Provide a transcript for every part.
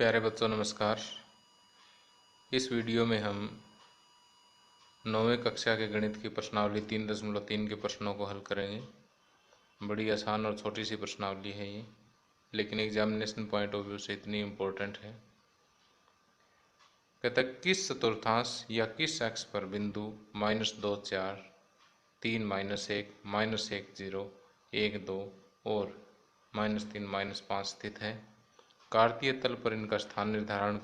प्यारे बच्चों नमस्कार। इस वीडियो में हम 9वीं कक्षा के गणित की प्रश्नावली 3.3 के प्रश्नों को हल करेंगे। बड़ी आसान और छोटी सी प्रश्नावली है ये, लेकिन एग्जामिनेशन पॉइंट ऑफ व्यू से इतनी इम्पोर्टेंट है। कहता है किस चतुर्थांश या किस अक्ष पर बिंदु -2 4 3 -1 -1 0 1 2 और -3 -5 स्थित है। कार्तीय तल पर इनका स्थान निर्धारण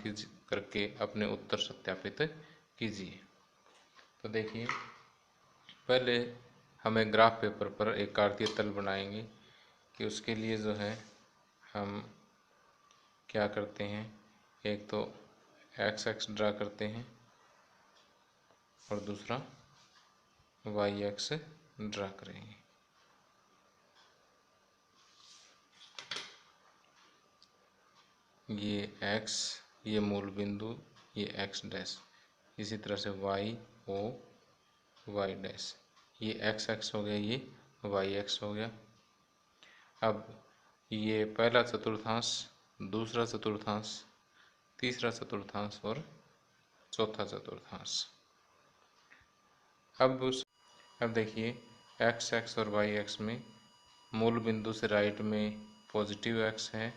करके अपने उत्तर सत्यापित कीजिए। तो देखिए, पहले हमें ग्राफ पेपर पर एक कार्तीय तल बनाएंगे कि उसके लिए जो है हम क्या करते हैं, एक तो एक्स एक्स ड्रा करते हैं और दूसरा वाई एक्स ड्रा करेंगे। ये x, ये मूल बिंदु, ये x डैश, इसी तरह से y o y डैश, ये x x हो गया, ये y x हो गया। अब ये पहला चतुर्थांश, दूसरा चतुर्थांश, तीसरा चतुर्थांश और चौथा चतुर्थांश। अब देखिए x x और y x में मूल बिंदु से राइट में पॉजिटिव x है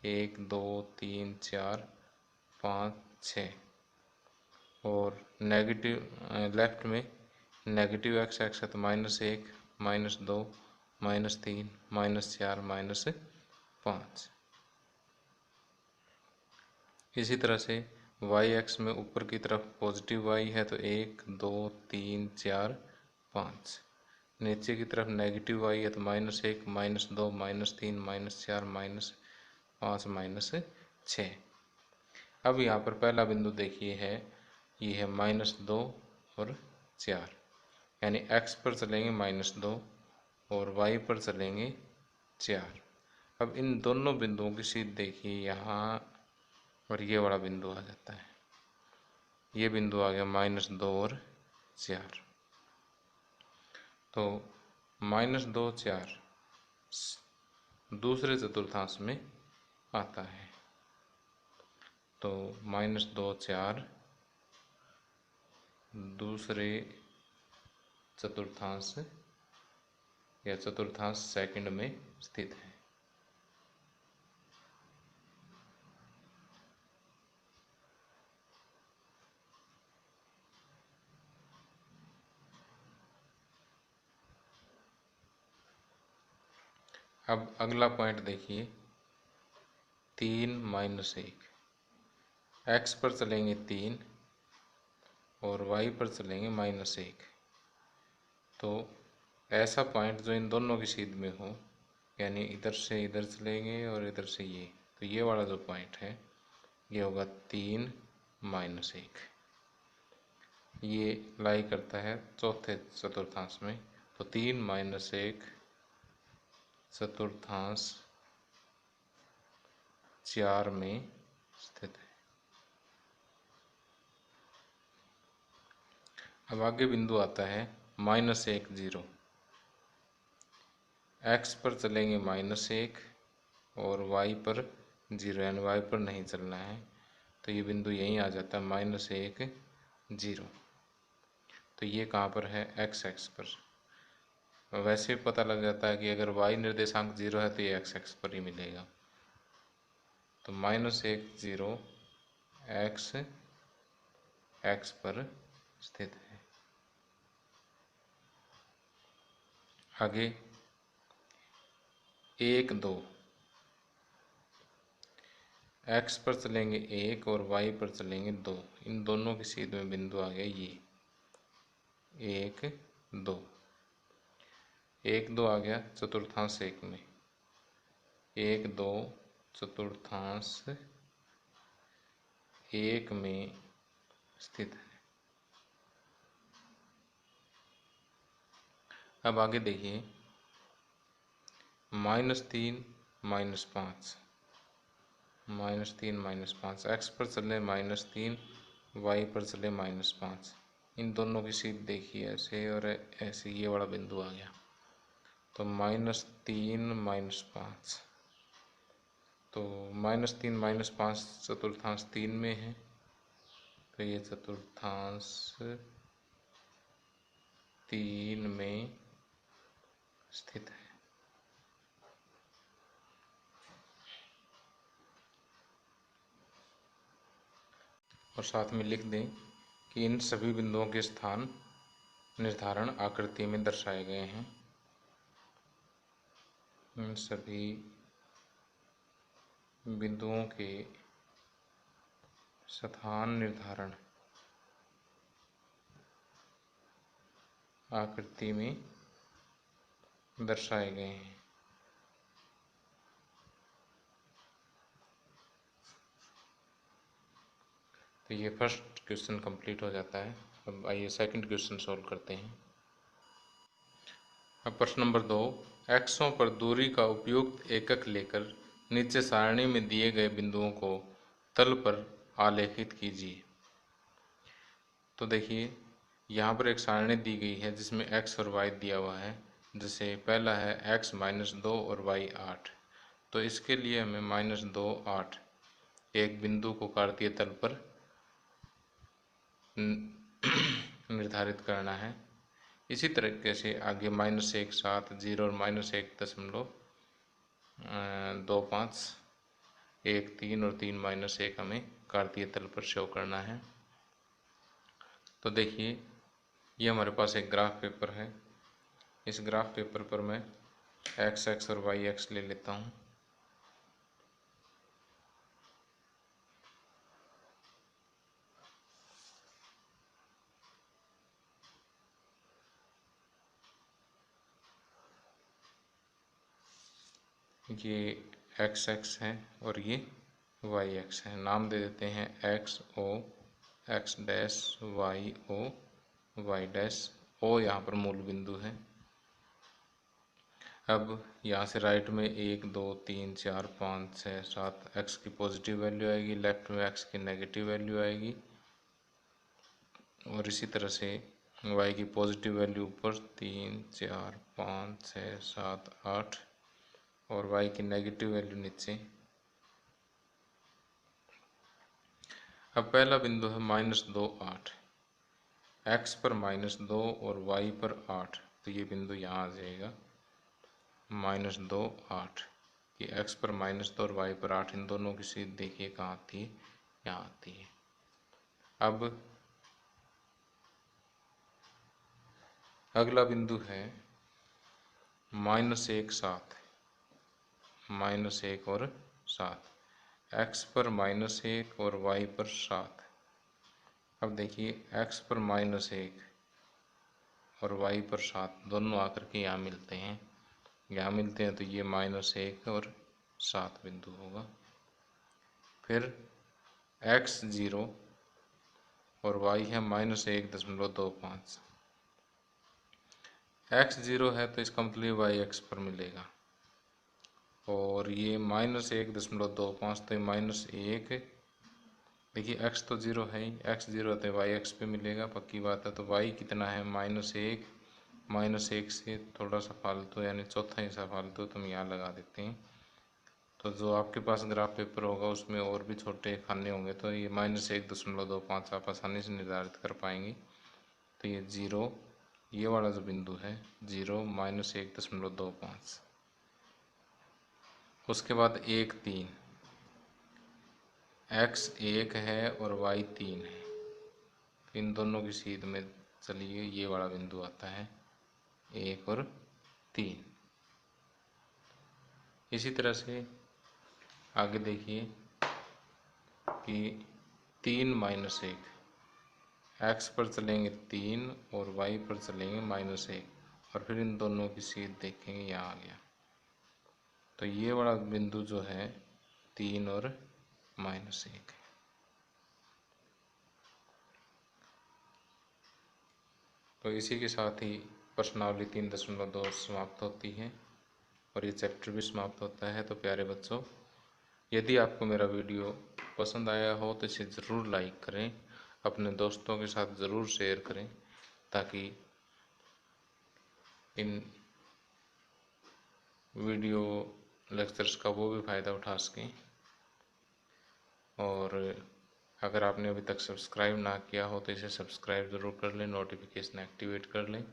1 2 3 4 5 6 और नेगेटिव लेफ्ट में नेगेटिव x एक्स है तो -1 -2 -3 -4 -5। इसी तरह से y एक्स में ऊपर की तरफ पॉजिटिव y है तो 1 2 3 4 5, नीचे की तरफ नेगेटिव y है तो -1 -2 -3 -4 -5 -6। अब यहाँ पर पहला बिंदु देखिए है, ये है -2 और 4, यानी x पर चलेंगे -2 और y पर चलेंगे 4। अब इन दोनों बिंदुओं की सीध देखिए यहाँ, और ये वाला बिंदु आ जाता है। ये बिंदु आ गया -2 और 4। तो -2 4 दूसरे चतुर्थांश में आता है। तो -2 4 दूसरे चतुर्थांश या चतुर्थांश सेकंड में स्थित है। अब अगला पॉइंट देखिए 3 -1, x पर चलेंगे 3 और y पर चलेंगे -1। तो ऐसा पॉइंट जो इन दोनों की सीध में हो, यानी इधर से इधर चलेंगे और इधर से ये, तो ये वाला जो पॉइंट है ये होगा 3 -1। ये लाई करता है चौथे चतुर्थांश में। तो 3 -1 चतुर्थांश 4 में स्थित है। अब आगे बिंदु आता है -1 0, x पर चलेंगे -1 और y पर 0, यानी y पर नहीं चलना है, तो ये बिंदु यहीं आ जाता है -1 0। तो ये कहाँ पर है, x एक्स पर। वैसे पता लग जाता है कि अगर y निर्देशांक 0 है तो ये x एक्स पर ही मिलेगा। तो -1 0 x एक्स पर स्थित है। आगे 1 2, x पर चलेंगे 1 और y पर चलेंगे 2, इन दोनों की सीध में बिंदु आ गया ये 1 2। 1 2 आ गया चतुर्थांश 1 में, 1 2 चतुर्थांश 1 में स्थित है। अब आगे देखिए -3 -5, -3 -5, x पर चले -3, y पर चले -5, इन दोनों की सीध देखिए ऐसे और ऐसे, ये वाला बिंदु आ गया। तो -3 -5 तो -3 -5 चतुर्थांश 3 में है, तो ये चतुर्थांश 3 में स्थित है। और साथ में लिख दें कि इन सभी बिंदुओं के स्थान निर्धारण आकृति में दर्शाए गए हैं। इन सभी बिंदुओं के स्थान निर्धारण आकृति में दर्शाए गए हैं। तो ये फर्स्ट क्वेश्चन कंप्लीट हो जाता है। अब आइए सेकंड क्वेश्चन सॉल्व करते हैं। अब प्रश्न नंबर 2, एक्सों पर दूरी का उपयुक्त एकक लेकर नीचे सारणी में दिए गए बिंदुओं को तल पर आलेखित कीजिए। तो देखिए यहाँ पर एक सारणी दी गई है जिसमें x और y दिया हुआ है। जैसे पहला है x -2 और y 8। तो इसके लिए हमें -2 8 एक बिंदु को कार्तीय तल पर निर्धारित करना है। इसी तरीके से आगे -1 7 0 और -1.25 1 3 और 3 -1 हमें कार्तीय तल पर शो करना है। तो देखिए ये हमारे पास एक ग्राफ पेपर है। इस ग्राफ पेपर पर मैं x और y ले लेता हूँ। ये x है और ये y है। नाम दे देते हैं x o x dash y o y dash. o यहाँ पर मूल बिंदु है। अब यहाँ से राइट में 1 2 3 4 5 6 7 x की पॉजिटिव वैल्यू आएगी, लेफ्ट में x की नेगेटिव वैल्यू आएगी, और इसी तरह से y की पॉजिटिव वैल्यू ऊपर 3 4 5 6 7 8 और y की नेगेटिव वैल्यू नीचे। अब पहला बिंदु है -2 8, x पर -2 और y पर 8। तो ये बिंदु यहाँ आ जाएगा -2 8। ये x पर -2 और y पर 8, इन दोनों की सीध देखिए कहाँ आती है, यहाँ आती है। अब अगला बिंदु है -1 7, -1 और 7, x पर -1 और y पर 7। अब देखिए x पर -1 और y पर 7 दोनों आकर के यहाँ मिलते हैं। यहाँ मिलते हैं तो ये -1 और 7 बिंदु होगा। फिर x 0 और y है -1.25। x 0 है तो इसका मतलब y x पर मिलेगा, और ये -1.25 तो -1। देखिए x तो 0 है ही, x 0 तो y x पे मिलेगा, पक्की बात है। तो y कितना है -1, -1 से थोड़ा सा फालतू यानी चौथा हिस्सा फालतू तो हम यहाँ लगा देते हैं। तो जो आपके पास ग्राफ पेपर होगा उसमें और भी छोटे खाने होंगे, तो ये -1.25 आप आसानी से निर्धारित कर पाएंगे। तो ये 0, ये वाला जो बिंदु है 0 -1.25। उसके बाद 1 3, x 1 है और y 3 है। इन दोनों की सीध में चलिए ये वाला बिंदु आता है 1 और 3। इसी तरह से आगे देखिए कि 3 -1, x पर चलेंगे 3 और y पर चलेंगे -1, और फिर इन दोनों की सीध देखेंगे यहाँ आ गया। तो ये वाला बिंदु जो है 3 और -1। तो इसी के साथ ही प्रश्नावली 3.2 समाप्त होती है और ये चैप्टर भी समाप्त होता है। तो प्यारे बच्चों, यदि आपको मेरा वीडियो पसंद आया हो तो इसे ज़रूर लाइक करें, अपने दोस्तों के साथ ज़रूर शेयर करें, ताकि इन वीडियो लेक्चर्स का वो भी फ़ायदा उठा सकें। और अगर आपने अभी तक सब्सक्राइब ना किया हो तो इसे सब्सक्राइब ज़रूर कर लें, नोटिफिकेशन एक्टिवेट कर लें।